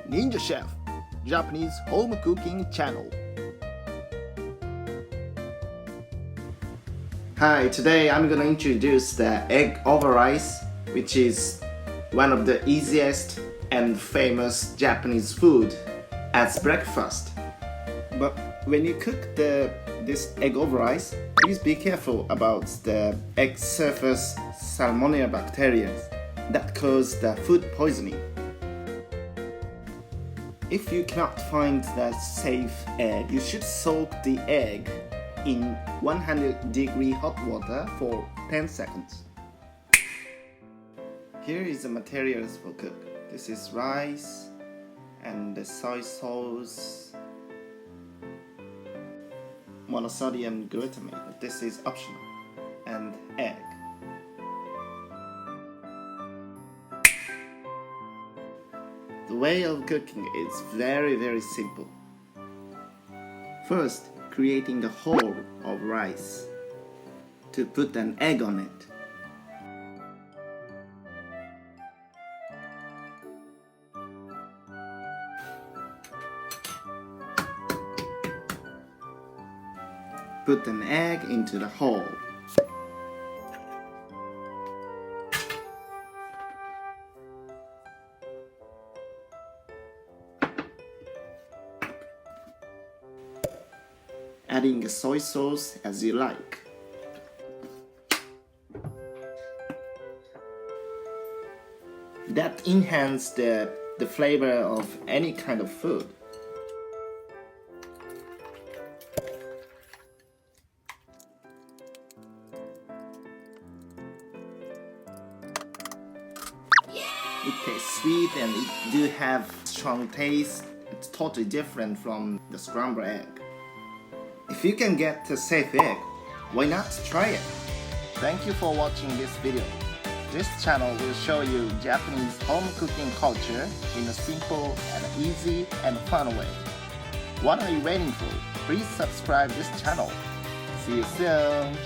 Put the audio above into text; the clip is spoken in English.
Ninja Chef, Japanese home cooking channel. Hi, today I'm gonna introduce the egg over rice, which is one of the easiest and famous Japanese food as breakfast. But when you cook this egg over rice, please be careful about the egg surface salmonella bacteria that cause the food poisoning. If you cannot find that safe egg, you should soak the egg in 100-degree hot water for 10 seconds. Here is the materials for cook. This is rice and the soy sauce, monosodium glutamate. This is optional, and egg. The way of cooking is very simple. First, creating the whole of rice to put an egg on it. Put an egg into the hole. Adding a soy sauce as you like. That enhances the flavor of any kind of food. It tastes sweet and it do have strong taste. It's totally different from the scrambled egg. If you can get a safe egg, why not try it? Thank you for watching this video. This channel will show you Japanese home cooking culture in a simple and easy and fun way. What are you waiting for? Please subscribe this channel. See you soon!